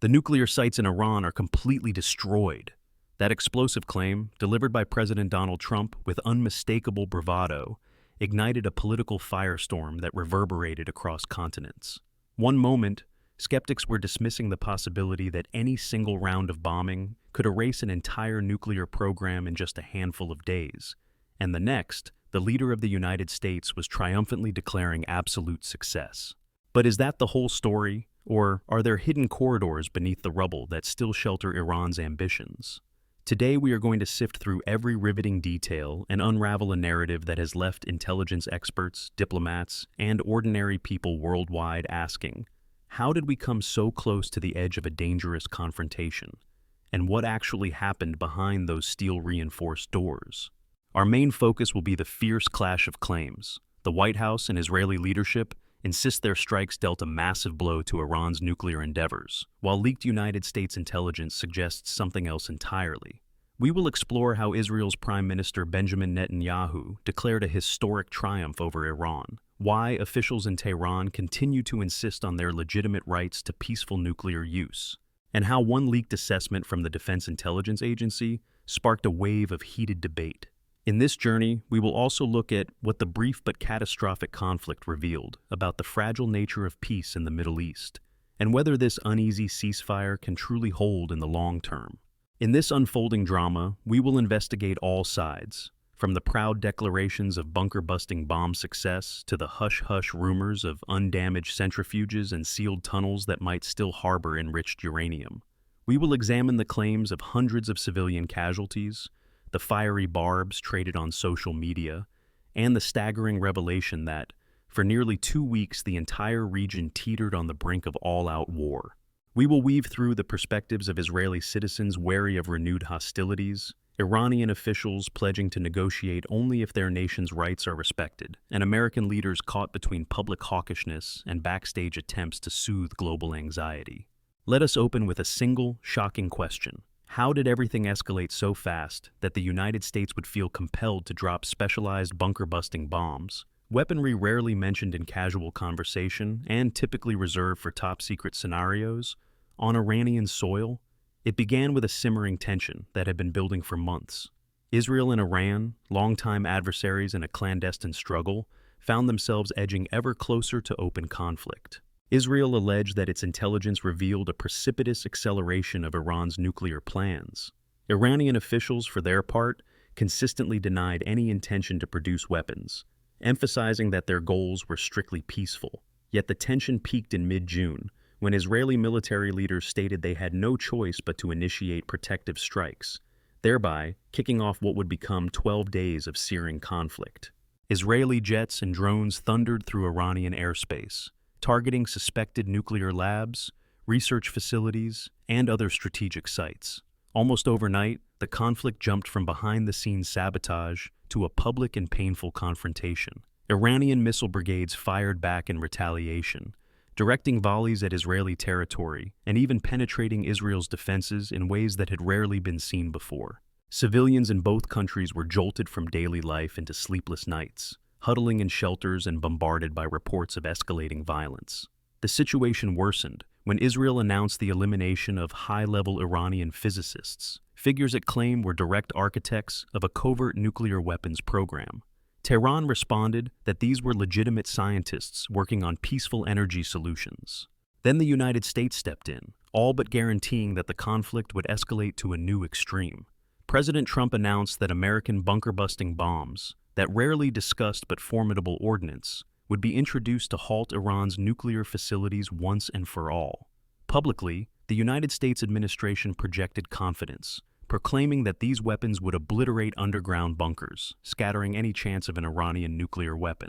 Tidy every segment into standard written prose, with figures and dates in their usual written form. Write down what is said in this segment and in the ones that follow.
The nuclear sites in Iran are completely destroyed. That explosive claim, delivered by President Donald Trump with unmistakable bravado, ignited a political firestorm that reverberated across continents. One moment, skeptics were dismissing the possibility that any single round of bombing could erase an entire nuclear program in just a handful of days. And the next, the leader of the United States was triumphantly declaring absolute success. But is that the whole story? Or are there hidden corridors beneath the rubble that still shelter Iran's ambitions? Today we are going to sift through every riveting detail and unravel a narrative that has left intelligence experts, diplomats, and ordinary people worldwide asking, how did we come so close to the edge of a dangerous confrontation? And what actually happened behind those steel-reinforced doors? Our main focus will be the fierce clash of claims. The White House and Israeli leadership insist their strikes dealt a massive blow to Iran's nuclear endeavors, while leaked United States intelligence suggests something else entirely. We will explore how Israel's Prime Minister Benjamin Netanyahu declared a historic triumph over Iran, why officials in Tehran continue to insist on their legitimate rights to peaceful nuclear use, and how one leaked assessment from the Defense Intelligence Agency sparked a wave of heated debate. In this journey, we will also look at what the brief but catastrophic conflict revealed about the fragile nature of peace in the Middle East, and whether this uneasy ceasefire can truly hold in the long term. In this unfolding drama, we will investigate all sides, from the proud declarations of bunker-busting bomb success to the hush-hush rumors of undamaged centrifuges and sealed tunnels that might still harbor enriched uranium. We will examine the claims of hundreds of civilian casualties, the fiery barbs traded on social media, and the staggering revelation that, for nearly 2 weeks, the entire region teetered on the brink of all-out war. We will weave through the perspectives of Israeli citizens wary of renewed hostilities, Iranian officials pledging to negotiate only if their nation's rights are respected, and American leaders caught between public hawkishness and backstage attempts to soothe global anxiety. Let us open with a single, shocking question. How did everything escalate so fast that the United States would feel compelled to drop specialized bunker-busting bombs, weaponry rarely mentioned in casual conversation and typically reserved for top-secret scenarios, on Iranian soil? It began with a simmering tension that had been building for months. Israel and Iran, longtime adversaries in a clandestine struggle, found themselves edging ever closer to open conflict. Israel alleged that its intelligence revealed a precipitous acceleration of Iran's nuclear plans. Iranian officials, for their part, consistently denied any intention to produce weapons, emphasizing that their goals were strictly peaceful. Yet the tension peaked in mid-June, when Israeli military leaders stated they had no choice but to initiate protective strikes, thereby kicking off what would become 12 days of searing conflict. Israeli jets and drones thundered through Iranian airspace, targeting suspected nuclear labs, research facilities, and other strategic sites. Almost overnight, the conflict jumped from behind-the-scenes sabotage to a public and painful confrontation. Iranian missile brigades fired back in retaliation, directing volleys at Israeli territory and even penetrating Israel's defenses in ways that had rarely been seen before. Civilians in both countries were jolted from daily life into sleepless nights, huddling in shelters and bombarded by reports of escalating violence. The situation worsened when Israel announced the elimination of high-level Iranian physicists, figures it claimed were direct architects of a covert nuclear weapons program. Tehran responded that these were legitimate scientists working on peaceful energy solutions. Then the United States stepped in, all but guaranteeing that the conflict would escalate to a new extreme. President Trump announced that American bunker-busting bombs, that rarely discussed but formidable ordnance, would be introduced to halt Iran's nuclear facilities once and for all. Publicly, the United States administration projected confidence, proclaiming that these weapons would obliterate underground bunkers, scattering any chance of an Iranian nuclear weapon.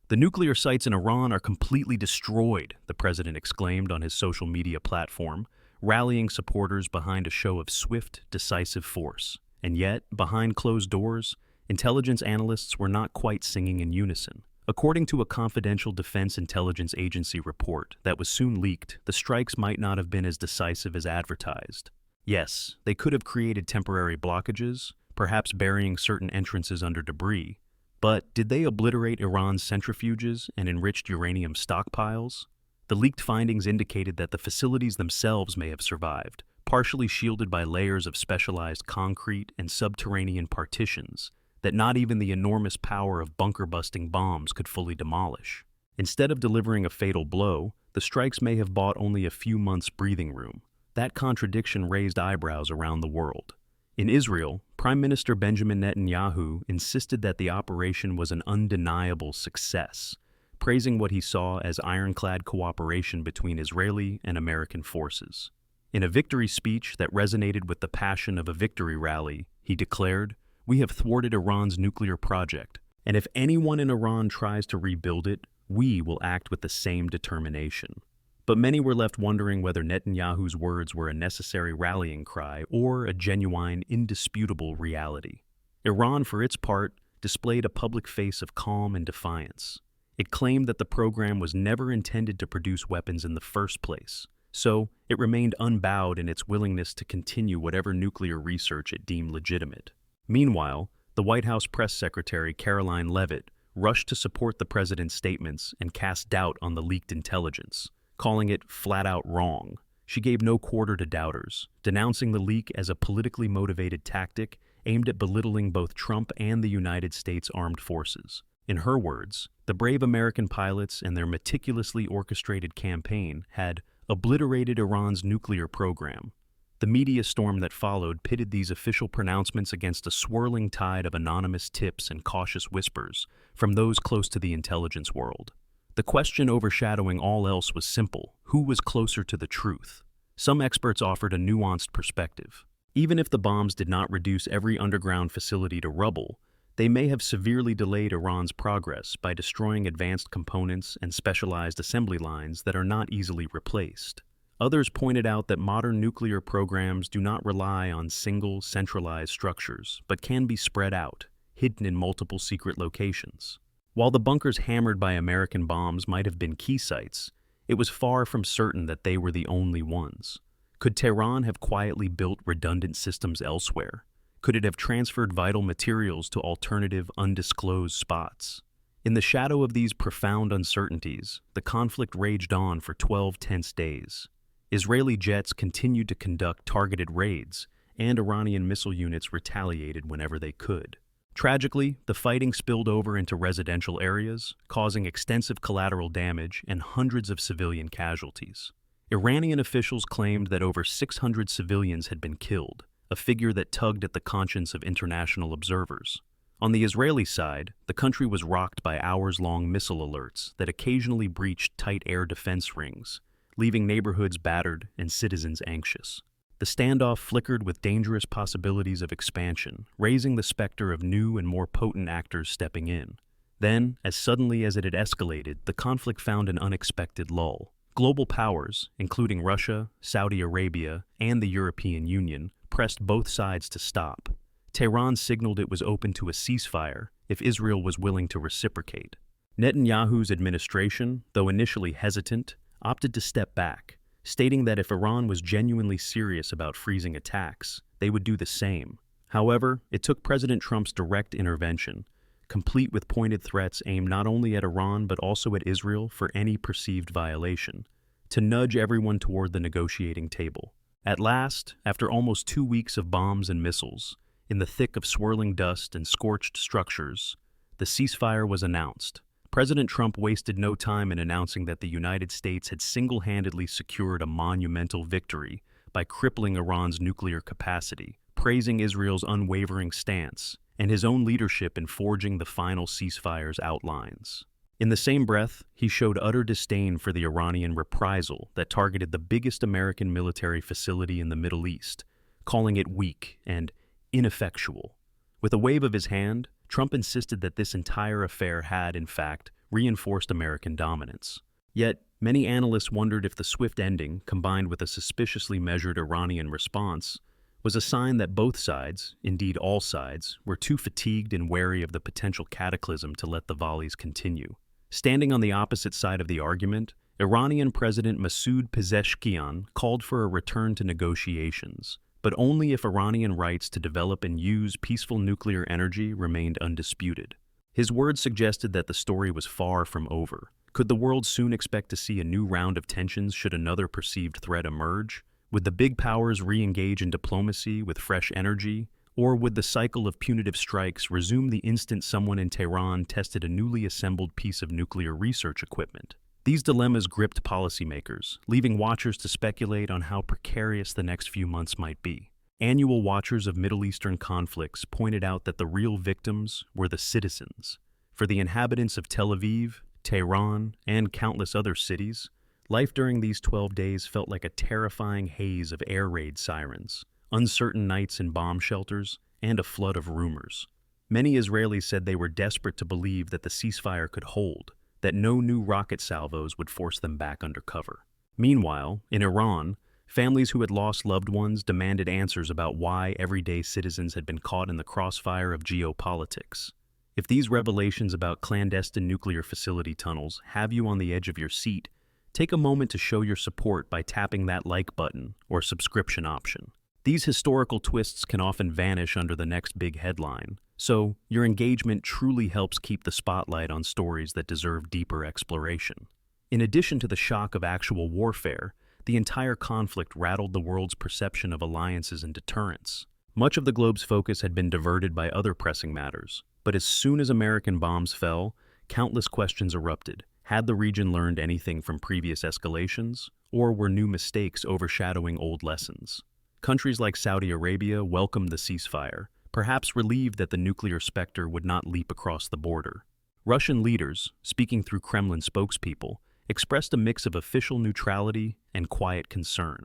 "The nuclear sites in Iran are completely destroyed," the president exclaimed on his social media platform, rallying supporters behind a show of swift, decisive force. And yet, behind closed doors, intelligence analysts were not quite singing in unison. According to a confidential Defense Intelligence Agency report that was soon leaked, the strikes might not have been as decisive as advertised. Yes, they could have created temporary blockages, perhaps burying certain entrances under debris, but did they obliterate Iran's centrifuges and enriched uranium stockpiles? The leaked findings indicated that the facilities themselves may have survived, partially shielded by layers of specialized concrete and subterranean partitions that not even the enormous power of bunker-busting bombs could fully demolish. Instead of delivering a fatal blow, the strikes may have bought only a few months' breathing room. That contradiction raised eyebrows around the world. In Israel, Prime Minister Benjamin Netanyahu insisted that the operation was an undeniable success, praising what he saw as ironclad cooperation between Israeli and American forces. In a victory speech that resonated with the passion of a victory rally, he declared, "We have thwarted Iran's nuclear project, and if anyone in Iran tries to rebuild it, we will act with the same determination." But many were left wondering whether Netanyahu's words were a necessary rallying cry or a genuine, indisputable reality. Iran, for its part, displayed a public face of calm and defiance. It claimed that the program was never intended to produce weapons in the first place, so it remained unbowed in its willingness to continue whatever nuclear research it deemed legitimate. Meanwhile, the White House press secretary Caroline Leavitt rushed to support the president's statements and cast doubt on the leaked intelligence, calling it flat-out wrong. She gave no quarter to doubters, denouncing the leak as a politically motivated tactic aimed at belittling both Trump and the United States Armed Forces. In her words, the brave American pilots and their meticulously orchestrated campaign had obliterated Iran's nuclear program. The media storm that followed pitted these official pronouncements against a swirling tide of anonymous tips and cautious whispers from those close to the intelligence world. The question overshadowing all else was simple: who was closer to the truth? Some experts offered a nuanced perspective. Even if the bombs did not reduce every underground facility to rubble, they may have severely delayed Iran's progress by destroying advanced components and specialized assembly lines that are not easily replaced. Others pointed out that modern nuclear programs do not rely on single, centralized structures, but can be spread out, hidden in multiple secret locations. While the bunkers hammered by American bombs might have been key sites, it was far from certain that they were the only ones. Could Tehran have quietly built redundant systems elsewhere? Could it have transferred vital materials to alternative, undisclosed spots? In the shadow of these profound uncertainties, the conflict raged on for 12 tense days. Israeli jets continued to conduct targeted raids, and Iranian missile units retaliated whenever they could. Tragically, the fighting spilled over into residential areas, causing extensive collateral damage and hundreds of civilian casualties. Iranian officials claimed that over 600 civilians had been killed, a figure that tugged at the conscience of international observers. On the Israeli side, the country was rocked by hours-long missile alerts that occasionally breached tight air defense rings, leaving neighborhoods battered and citizens anxious. The standoff flickered with dangerous possibilities of expansion, raising the specter of new and more potent actors stepping in. Then, as suddenly as it had escalated, the conflict found an unexpected lull. Global powers, including Russia, Saudi Arabia, and the European Union, pressed both sides to stop. Tehran signaled it was open to a ceasefire if Israel was willing to reciprocate. Netanyahu's administration, though initially hesitant, opted to step back, stating that if Iran was genuinely serious about freezing attacks, they would do the same. However, it took President Trump's direct intervention, complete with pointed threats aimed not only at Iran but also at Israel for any perceived violation, to nudge everyone toward the negotiating table. At last, after almost 2 weeks of bombs and missiles, in the thick of swirling dust and scorched structures, the ceasefire was announced. President Trump wasted no time in announcing that the United States had single-handedly secured a monumental victory by crippling Iran's nuclear capacity, praising Israel's unwavering stance, and his own leadership in forging the final ceasefire's outlines. In the same breath, he showed utter disdain for the Iranian reprisal that targeted the biggest American military facility in the Middle East, calling it weak and ineffectual. With a wave of his hand, Trump insisted that this entire affair had, in fact, reinforced American dominance. Yet, many analysts wondered if the swift ending, combined with a suspiciously measured Iranian response, was a sign that both sides, indeed all sides, were too fatigued and wary of the potential cataclysm to let the volleys continue. Standing on the opposite side of the argument, Iranian President Masoud Pezeshkian called for a return to negotiations, but only if Iranian rights to develop and use peaceful nuclear energy remained undisputed. His words suggested that the story was far from over, Could the world soon expect to see a new round of tensions should another perceived threat emerge? Would the big powers re-engage in diplomacy with fresh energy? Or would the cycle of punitive strikes resume the instant someone in Tehran tested a newly assembled piece of nuclear research equipment? These dilemmas gripped policymakers, leaving watchers to speculate on how precarious the next few months might be. Annual watchers of Middle Eastern conflicts pointed out that the real victims were the citizens. For the inhabitants of Tel Aviv, Tehran, and countless other cities, life during these 12 days felt like a terrifying haze of air raid sirens, uncertain nights in bomb shelters, and a flood of rumors. Many Israelis said they were desperate to believe that the ceasefire could hold, that no new rocket salvos would force them back under cover. Meanwhile, in Iran, families who had lost loved ones demanded answers about why everyday citizens had been caught in the crossfire of geopolitics. If these revelations about clandestine nuclear facility tunnels have you on the edge of your seat, take a moment to show your support by tapping that like button or subscription option. These historical twists can often vanish under the next big headline, so your engagement truly helps keep the spotlight on stories that deserve deeper exploration. In addition to the shock of actual warfare, the entire conflict rattled the world's perception of alliances and deterrence. Much of the globe's focus had been diverted by other pressing matters, but as soon as American bombs fell, countless questions erupted. Had the region learned anything from previous escalations, or were new mistakes overshadowing old lessons? Countries like Saudi Arabia welcomed the ceasefire, perhaps relieved that the nuclear specter would not leap across the border. Russian leaders, speaking through Kremlin spokespeople, expressed a mix of official neutrality and quiet concern.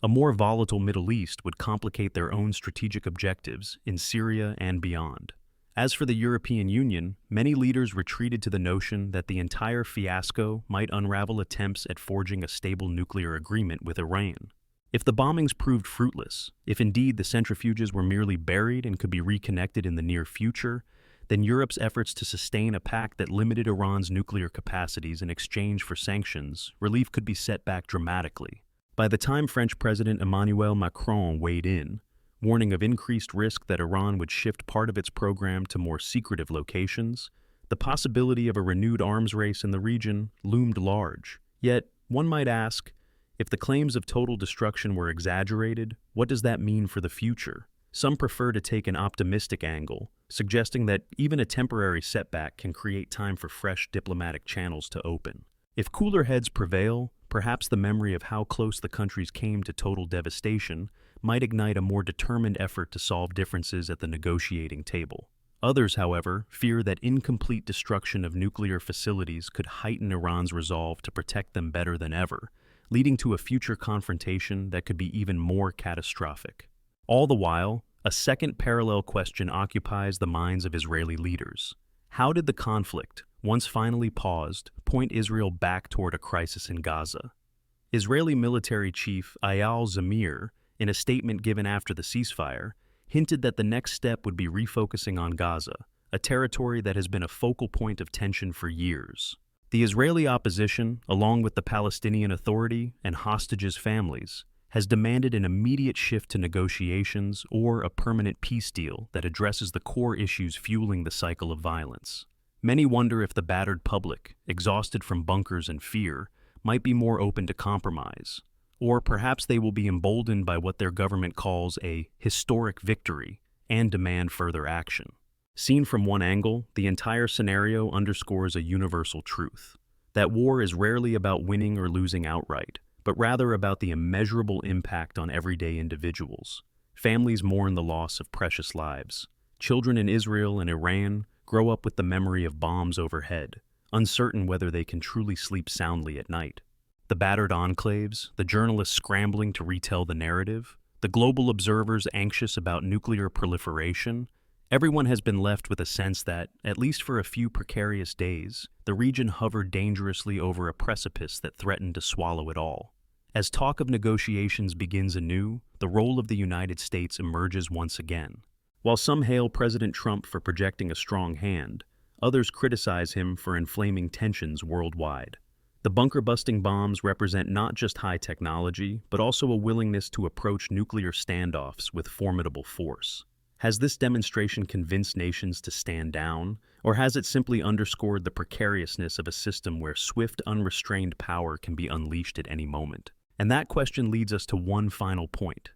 A more volatile Middle East would complicate their own strategic objectives in Syria and beyond. As for the European Union, many leaders retreated to the notion that the entire fiasco might unravel attempts at forging a stable nuclear agreement with Iran. If the bombings proved fruitless, if indeed the centrifuges were merely buried and could be reconnected in the near future, then Europe's efforts to sustain a pact that limited Iran's nuclear capacities in exchange for sanctions, relief could be set back dramatically. By the time French President Emmanuel Macron weighed in, warning of increased risk that Iran would shift part of its program to more secretive locations, the possibility of a renewed arms race in the region loomed large. Yet, one might ask, if the claims of total destruction were exaggerated, what does that mean for the future? Some prefer to take an optimistic angle, suggesting that even a temporary setback can create time for fresh diplomatic channels to open. If cooler heads prevail, perhaps the memory of how close the countries came to total devastation might ignite a more determined effort to solve differences at the negotiating table. Others, however, fear that incomplete destruction of nuclear facilities could heighten Iran's resolve to protect them better than ever, leading to a future confrontation that could be even more catastrophic. All the while, a second parallel question occupies the minds of Israeli leaders. How did the conflict, once finally paused, point Israel back toward a crisis in Gaza? Israeli military chief Eyal Zamir, in a statement given after the ceasefire, hinted that the next step would be refocusing on Gaza, a territory that has been a focal point of tension for years. The Israeli opposition, along with the Palestinian Authority and hostages' families, has demanded an immediate shift to negotiations or a permanent peace deal that addresses the core issues fueling the cycle of violence. Many wonder if the battered public, exhausted from bunkers and fear, might be more open to compromise, or perhaps they will be emboldened by what their government calls a historic victory and demand further action. Seen from one angle, the entire scenario underscores a universal truth: that war is rarely about winning or losing outright, but rather about the immeasurable impact on everyday individuals. Families mourn the loss of precious lives. Children in Israel and Iran grow up with the memory of bombs overhead, uncertain whether they can truly sleep soundly at night. The battered enclaves, the journalists scrambling to retell the narrative, the global observers anxious about nuclear proliferation, everyone has been left with a sense that, at least for a few precarious days, the region hovered dangerously over a precipice that threatened to swallow it all. As talk of negotiations begins anew, the role of the United States emerges once again. While some hail President Trump for projecting a strong hand, others criticize him for inflaming tensions worldwide. The bunker-busting bombs represent not just high technology, but also a willingness to approach nuclear standoffs with formidable force. Has this demonstration convinced nations to stand down, or has it simply underscored the precariousness of a system where swift, unrestrained power can be unleashed at any moment? And that question leads us to one final point: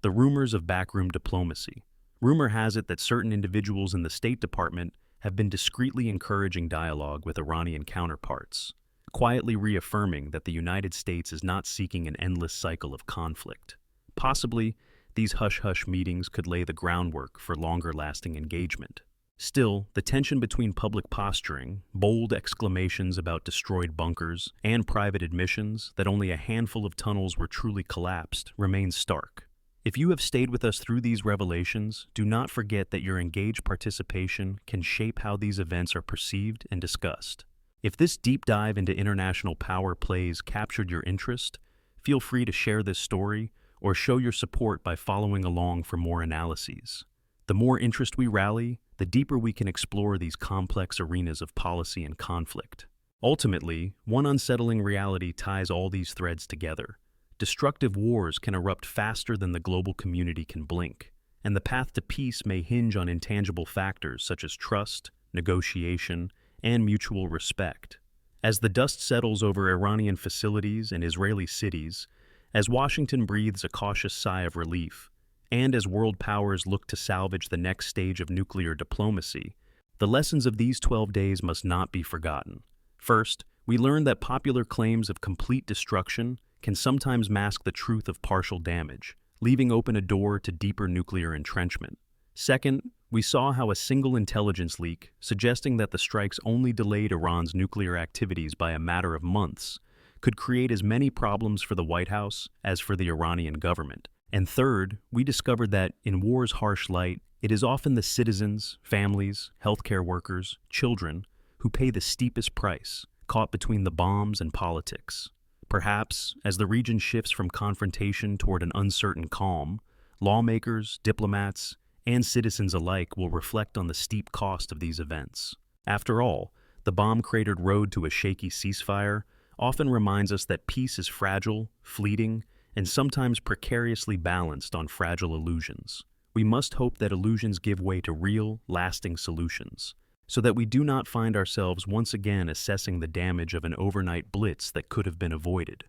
the rumors of backroom diplomacy. Rumor has it that certain individuals in the State Department have been discreetly encouraging dialogue with Iranian counterparts, quietly reaffirming that the United States is not seeking an endless cycle of conflict. Possibly, these hush-hush meetings could lay the groundwork for longer-lasting engagement. Still, the tension between public posturing, bold exclamations about destroyed bunkers, and private admissions that only a handful of tunnels were truly collapsed remains stark. If you have stayed with us through these revelations, do not forget that your engaged participation can shape how these events are perceived and discussed. If this deep dive into international power plays captured your interest, feel free to share this story or show your support by following along for more analyses. The more interest we rally, the deeper we can explore these complex arenas of policy and conflict. Ultimately, one unsettling reality ties all these threads together. Destructive wars can erupt faster than the global community can blink, and the path to peace may hinge on intangible factors such as trust, negotiation, and mutual respect. As the dust settles over Iranian facilities and Israeli cities, as Washington breathes a cautious sigh of relief, and as world powers look to salvage the next stage of nuclear diplomacy, the lessons of these 12 days must not be forgotten. First, we learned that popular claims of complete destruction can sometimes mask the truth of partial damage, leaving open a door to deeper nuclear entrenchment. Second, we saw how a single intelligence leak, suggesting that the strikes only delayed Iran's nuclear activities by a matter of months, could create as many problems for the White House as for the Iranian government. And third, we discovered that, in war's harsh light, it is often the citizens, families, healthcare workers, children, who pay the steepest price, caught between the bombs and politics. Perhaps, as the region shifts from confrontation toward an uncertain calm, lawmakers, diplomats, and citizens alike will reflect on the steep cost of these events. After all, the bomb-cratered road to a shaky ceasefire often reminds us that peace is fragile, fleeting, and sometimes precariously balanced on fragile illusions. We must hope that illusions give way to real, lasting solutions, so that we do not find ourselves once again assessing the damage of an overnight blitz that could have been avoided.